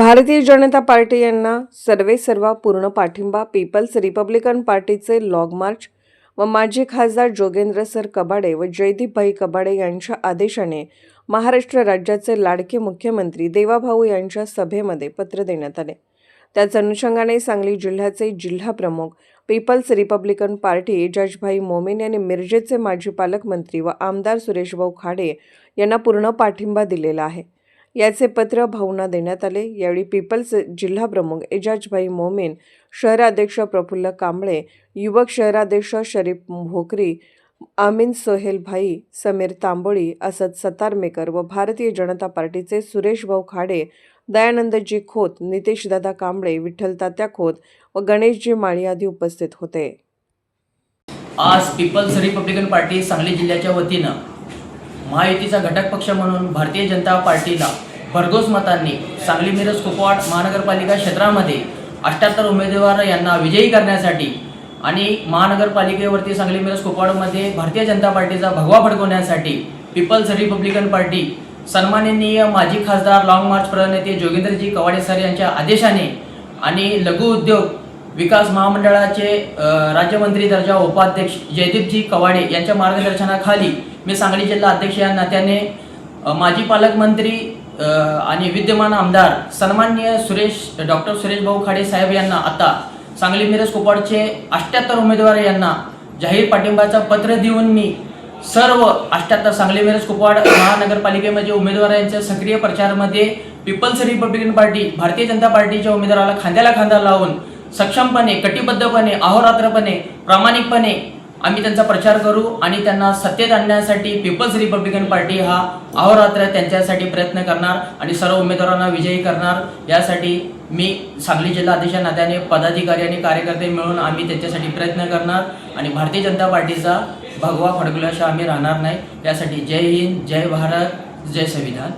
Bharatiya Janata party यांना सर्वेसर्वा पूर्ण पाठिंबा. पीपल्स रिपब्लिकन पार्टीचे लॉग मार्च व माजी खासदार जोगेंद्र सर कबाडे व जयदीपभाई कबाडे यांच्या आदेशाने महाराष्ट्र राज्याचे लाडके मुख्यमंत्री देवाभाऊ यांच्या सभेमध्ये पत्र देण्यात आले. त्याच अनुषंगाने सांगली जिल्ह्याचे जिल्हा प्रमुख पीपल्स रिपब्लिकन पार्टी एजाजभाई मोमीन यांनी मिरजेचे माजी पालकमंत्री व आमदार सुरेशभाऊ खाडे यांना पूर्ण पाठिंबा दिलेला आहे. याचे पत्र भाऊंना देण्यात आले. यावेळी पीपल्स जिल्हा प्रमुख एजाजभाई मोमीन, शहराध्यक्ष प्रफुल्ल कांबळे, युवक शहराध्यक्ष शरीफ भोकरी, आमीन सोहेल भाई, समीर तांबोळी, असद सतारमेकर व भारतीय जनता पार्टीचे सुरेशभाऊ खाडे, दयानंदजी खोत, नितेशदादा कांबळे, विठ्ठल तात्या खोत व गणेशजी माळी आदी उपस्थित होते. आज पीपल्स रिपब्लिकन पार्टी सांगली जिल्ह्याच्या वतीनं महायुतीचा घटक पक्ष म्हणून भारतीय जनता पार्टीला भरघोस मतांनी सांगली मिरज कुपवाड महानगरपालिका क्षेत्रामध्ये 78 उमेदवार यांना विजयी करण्यासाठी आणि महानगरपालिकेवरती सांगली मिरज कुपवाडमध्ये भारतीय जनता पार्टीचा भगवा फडकवण्यासाठी पीपल्स रिपब्लिकन पार्टी सन्माननीय माजी खासदार लॉंग मार्च प्रणेते जोगेंद्रजी कवाडे सर यांच्या आदेशाने आणि लघु उद्योग विकास महामंडळाचे राज्यमंत्री दर्जा उपाध्यक्ष जयदीपजी कवाडे यांच्या मार्गदर्शनाखाली मी सांगली जिल्हा अध्यक्ष या नात्याने माजी पालकमंत्री आणि विद्यमान आमदार सन्माननीय डॉक्टर सुरेशभाऊ खाडे साहेब यांना आता सांगली मिरज कुपवाडचे 78 उमेदवार यांना जाहीर पाठिंबाचं पत्र देऊन मी सर्व 78 सांगली मिरज कुपवाड महानगरपालिकेमध्ये उमेदवारांच्या सक्रिय प्रचारामध्ये people's Republican party Bharatiya Janata पार्टीच्या उमेदवाराला खांद्याला खांदा लावून सक्षमपणे, कटिबद्धपणे, अहोरात्रपणे, प्रामाणिकपणे आम्ही त्यांचा प्रचार करू आणि त्यांना सत्तेत आणण्यासाठी पीपल्स रिपब्लिकन पार्टी हा अहोरात्र त्यांच्यासाठी प्रयत्न करणार आणि सर्व उमेदवारांना विजयी करणार. यासाठी मी सांगली जिल्हा अध्यक्ष नात्याने पदाधिकारी आणि कार्यकर्ते मिळून आम्ही त्यांच्यासाठी प्रयत्न करणार आणि भारतीय जनता पार्टीचा भगवा फडकल्याशिवाय आम्ही राहणार नाही. यासाठी जय हिंद, जय भारत, जय संविधान.